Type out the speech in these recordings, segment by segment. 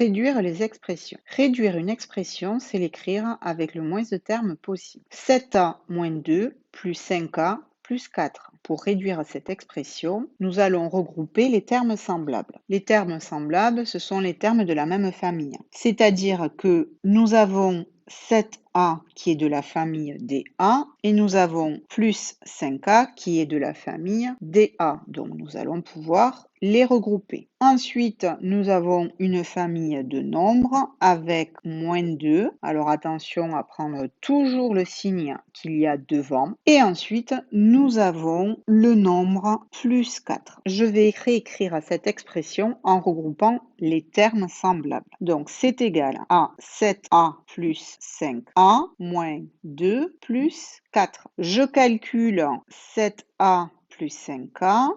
Réduire les expressions. Réduire une expression, c'est l'écrire avec le moins de termes possible. 7a moins 2 plus 5a plus 4. Pour réduire cette expression, nous allons regrouper les termes semblables. Les termes semblables, ce sont les termes de la même famille. C'est-à-dire que nous avons 7a qui est de la famille des A et nous avons plus 5a qui est de la famille des A. Donc nous allons pouvoir les regrouper. Ensuite, nous avons une famille de nombres avec moins 2. Alors attention à prendre toujours le signe qu'il y a devant. Et ensuite, nous avons le nombre plus 4. Je vais réécrire cette expression en regroupant les termes semblables. Donc c'est égal à 7a plus 5a moins 2 plus 4. Je calcule 7a plus 5a.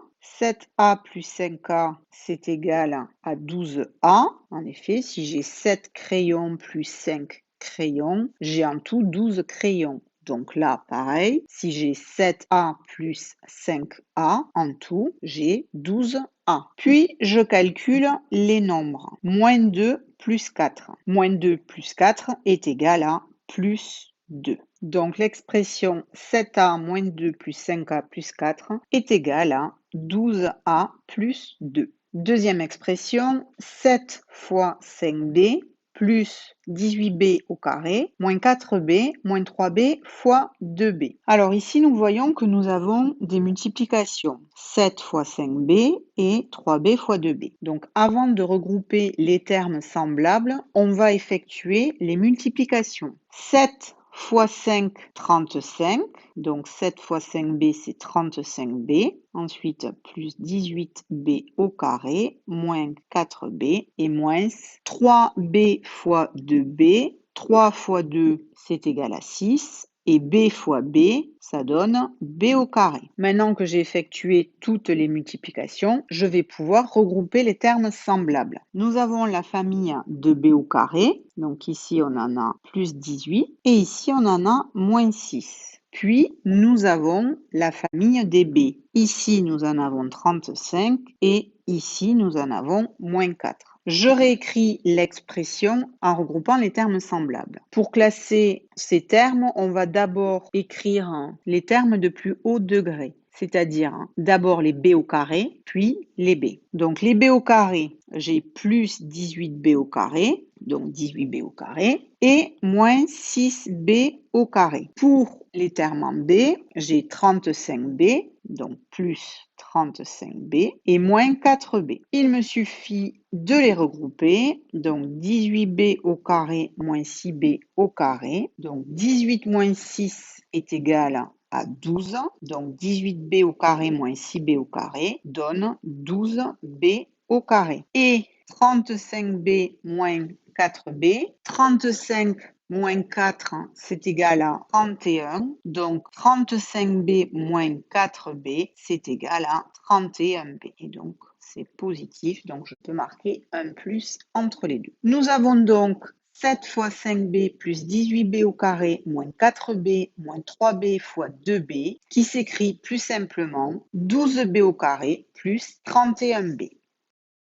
7a plus 5a, c'est égal à 12a. En effet, si j'ai 7 crayons plus 5 crayons, j'ai en tout 12 crayons. Donc là, pareil, si j'ai 7a plus 5a, en tout, j'ai 12a. Puis, je calcule les nombres. Moins 2 plus 4. Moins 2 plus 4 est égal à plus 2. Donc, l'expression 7a moins 2 plus 5a plus 4 est égale à 12a plus 2. Deuxième expression, 7 fois 5b plus 18b au carré, moins 4b, moins 3b fois 2b. Alors ici, nous voyons que nous avons des multiplications. 7 fois 5b et 3b fois 2b. Donc avant de regrouper les termes semblables, on va effectuer les multiplications. 7 fois 5, 35. Donc 7 fois 5b, c'est 35b. Ensuite, plus 18b au carré, moins 4b et moins 3b fois 2b. 3 fois 2, c'est égal à 6. Et b fois b, ça donne b au carré. Maintenant que j'ai effectué toutes les multiplications, je vais pouvoir regrouper les termes semblables. Nous avons la famille de b au carré. Donc ici, on en a plus 18. Et ici, on en a moins 6. Puis, nous avons la famille des b. Ici, nous en avons 35 et ici, nous en avons moins 4. Je réécris l'expression en regroupant les termes semblables. Pour classer ces termes, on va d'abord écrire les termes de plus haut degré, c'est-à-dire d'abord les b au carré, puis les b. Donc les b au carré, j'ai plus 18b au carré, donc 18b au carré, et moins 6b au carré. Pour les termes en b, j'ai 35b, donc plus 35b et moins 4b. Il me suffit de les regrouper, donc 18b au carré moins 6b au carré, donc 18 moins 6 est égal à 12, donc 18b au carré moins 6b au carré donne 12b au carré. Et 35b moins 4b, 35 moins 4, c'est égal à 31. Donc, 35b moins 4b, c'est égal à 31b. Et donc, c'est positif. Donc, je peux marquer un plus entre les deux. Nous avons donc 7 fois 5b plus 18b au carré moins 4b moins 3b fois 2b qui s'écrit plus simplement 12b au carré plus 31b.